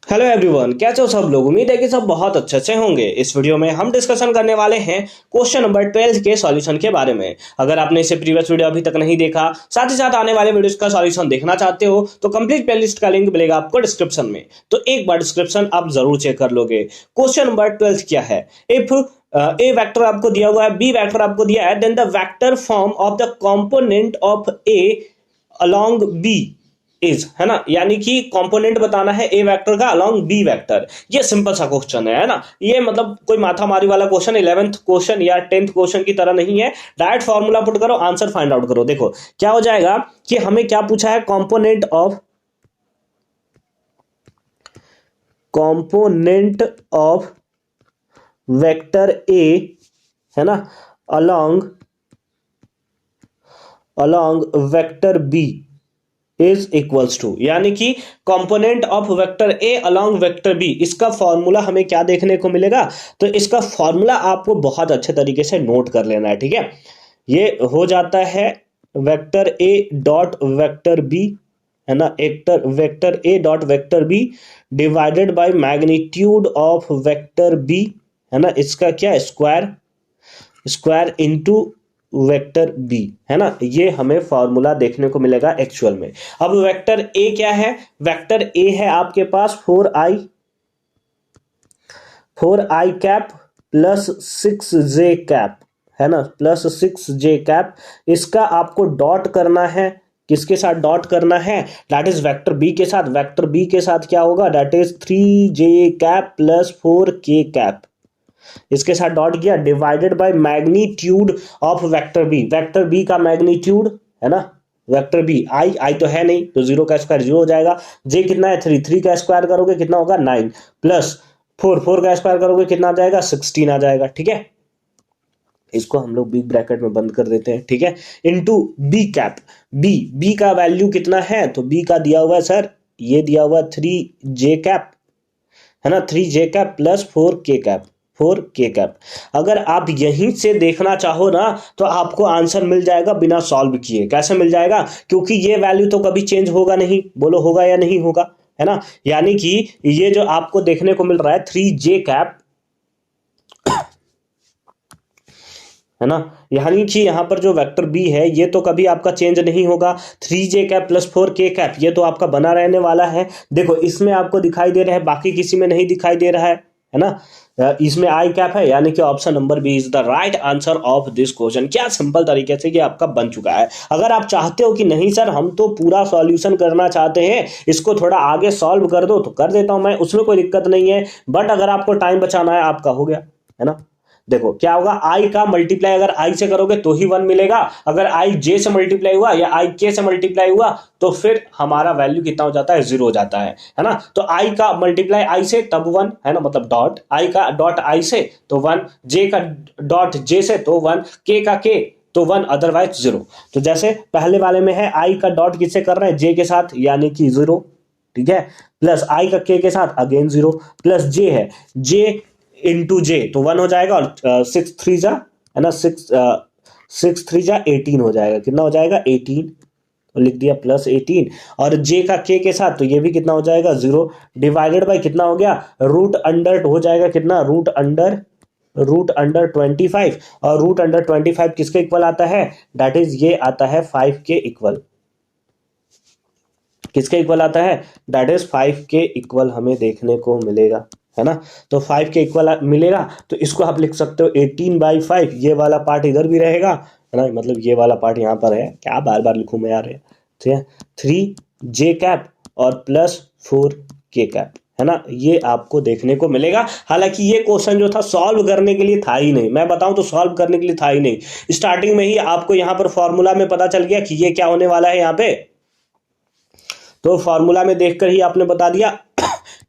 Hello everyone, कैसे हो सब लोग। उम्मीद है कि सब बहुत अच्छे से होंगे। इस वीडियो में हम डिस्कशन करने वाले हैं क्वेश्चन नंबर 12 के सॉल्यूशन के बारे में। अगर आपने इसे प्रीवियस वीडियो अभी तक नहीं देखा, साथ ही साथ आने वाले वीडियोस का सॉल्यूशन देखना चाहते हो, तो कंप्लीट प्लेलिस्ट का लिंक मिलेगा आपको डिस्क्रिप्शन में। तो एक बार डिस्क्रिप्शन आप जरूर चेक कर लोगे। क्वेश्चन नंबर 12 क्या है। इफ ए वेक्टर आपको दिया हुआ है, बी वेक्टर आपको दिया है, then the vector form of the component of a along b is, है ना। यानी कि कंपोनेंट बताना है ए वेक्टर का अलोंग बी वेक्टर। ये सिंपल सा क्वेश्चन है ना। ये मतलब कोई माथामारी वाला क्वेश्चन 11th क्वेश्चन या 10th क्वेश्चन की तरह नहीं है। डायरेक्ट फॉर्मूला पुट करो, आंसर फाइंड आउट करो। देखो क्या हो जाएगा कि हमें क्या पूछा है, कंपोनेंट ऑफ वेक्टर ए, है ना, along along vector b is equals to, यानी कि component of vector a along vector b, इसका फॉर्मूला हमें क्या देखने को मिलेगा। तो इसका फॉर्मूला आपको बहुत अच्छे तरीके से नोट कर लेना है, ठीक है। ये हो जाता है vector a dot vector b, है ना, vector a dot vector b divided by magnitude of vector b, है ना, इसका क्या, square square into vector b, है ना। ये हमें फॉर्मूला देखने को मिलेगा एक्चुअल में। अब वेक्टर ए क्या है, वेक्टर ए है आपके पास 4i cap plus 6j cap, है ना, प्लस 6j कैप। इसका आपको डॉट करना है, किसके साथ डॉट करना है, दैट इज वेक्टर बी के साथ। वेक्टर बी के साथ क्या होगा, that is 3j cap plus 4k cap. इसके साथ डॉट किया, divided by magnitude of vector b. Vector b का मैग्नीट्यूड, है ना, वेक्टर बी आई तो है नहीं, तो जीरो का स्क्वायर जीरो हो जाएगा। जे कितना है, 3 का स्क्वायर करोगे कितना होगा, 9 प्लस 4 का स्क्वायर करोगे कितना आ जाएगा, 16 आ जाएगा, ठीक है। इसको हम लोग बिग ब्रैकेट में बंद कर देते हैं, ठीक है। इनटू बी कैप, बी का वैल्यू कितना है, तो बी का दिया हुआ है सर, ये दिया हुआ 3j कैप, है ना, 3j cap plus 4k cap. अगर आप यहीं से देखना चाहो ना, तो आपको आंसर मिल जाएगा बिना सॉल्व किए। कैसे मिल जाएगा, क्योंकि ये वैल्यू तो कभी चेंज होगा नहीं, बोलो होगा या नहीं होगा, है ना। यानी कि ये जो आपको देखने को मिल रहा है 3j कैप, है ना, यानी कि यहां पर जो वेक्टर बी है ये तो कभी आपका चेंज नहीं होगा। 3j cap plus 4k cap ये तो आपका बना रहने वाला है। देखो इसमें आपको दिखाई दे रहा है, बाकी किसी में नहीं दिखाई दे रहा है ना। इसमें आई कैप है, यानी कि option number b is the right answer of this question. क्या सिंपल तरीके से ये आपका बन चुका है। अगर आप चाहते हो कि नहीं सर हम तो पूरा सॉल्यूशन करना चाहते हैं, इसको थोड़ा आगे सॉल्व कर दो, तो कर देता हूं मैं, उसमें कोई दिक्कत नहीं है। बट अगर आपको टाइम बचाना है आपका, हो गया, है ना। देखो क्या होगा, आई का मल्टीप्लाई अगर आई से करोगे तो ही 1 मिलेगा। अगर आई जे से मल्टीप्लाई हुआ या आई के से मल्टीप्लाई हुआ तो फिर हमारा वैल्यू कितना हो जाता है, 0 हो जाता है ना। तो आई का मल्टीप्लाई आई से तब 1, है ना, मतलब डॉट आई का डॉट आई से तो 1, जे का डॉट जे से तो 1, के का के तो 1, अदरवाइज 0। तो जैसे पहले वाले में है, आई का डॉट किससे कर रहे हैं, जे के साथ, यानी कि 0, ठीक है, प्लस आई का के साथ अगेन 0, प्लस जे है, जे इंटू जे तो 1 हो जाएगा, और 6 3 जा, है ना, 6 3 जा 18 हो जाएगा। कितना हो जाएगा, 18, तो लिख दिया प्लस 18। और जे का के साथ तो ये भी कितना हो जाएगा, 0, डिवाइडेड बाय कितना हो गया, रूट अंडर हो जाएगा कितना, रूट अंडर 25। और रूट अंडर 25 किसके इक्वल आता है, दैट इज ये आता है 5 के इक्वल। किसके इक्वल आता है, दैट इज 5 के इक्वल हमें देखने को मिलेगा, है ना। तो 5 के इक्वल मिलेगा, तो इसको आप लिख सकते हो 18/5। ये वाला पार्ट इधर भी रहेगा, है ना, मतलब ये वाला पार्ट यहाँ पर है, क्या बार बार लिखूं मैं यार, ठीक है। 3j कैप और प्लस 4k कैप, है ना, ये आपको देखने को मिलेगा। हालांकि ये क्वेश्चन जो था सॉल्व करने के लिए था ही नहीं, मैं बताऊं तो सॉल्व करने के लिए था ही नहीं। स्टार्टिंग में ही आपको यहाँ पर फॉर्मूला में पता चल गया कि ये क्या होने वाला है यहाँ पे। तो फॉर्मूला में देखकर ही आपने बता दिया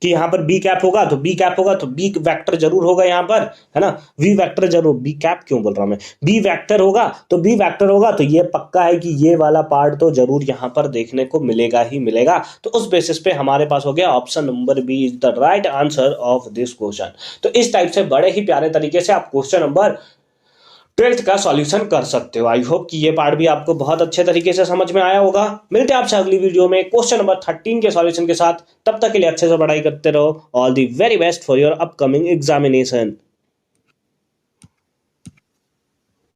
कि यहाँ पर बी कैप होगा, तो बी कैप होगा तो बी वेक्टर जरूर होगा यहाँ पर, है ना। वी वेक्टर जरूर, बी कैप क्यों बोल रहा हूं मैं, बी वेक्टर होगा तो बी वेक्टर होगा, तो ये पक्का है कि ये वाला पार्ट तो जरूर यहाँ पर देखने को मिलेगा ही मिलेगा। तो उस बेसिस पे हमारे पास हो गया option number b is the right answer of this question. तो इस टाइप से बड़े ही प्यारे तरीके से आप क्वेश्चन नंबर ट्वेल्थ का सॉल्यूशन कर सकते हो। आई होप कि ये पार्ट भी आपको बहुत अच्छे तरीके से समझ में आया होगा। मिलते हैं आपसे अगली वीडियो में क्वेश्चन नंबर 13 के सॉल्यूशन के साथ। तब तक के लिए अच्छे से पढ़ाई करते रहो। All the very best for your upcoming examination.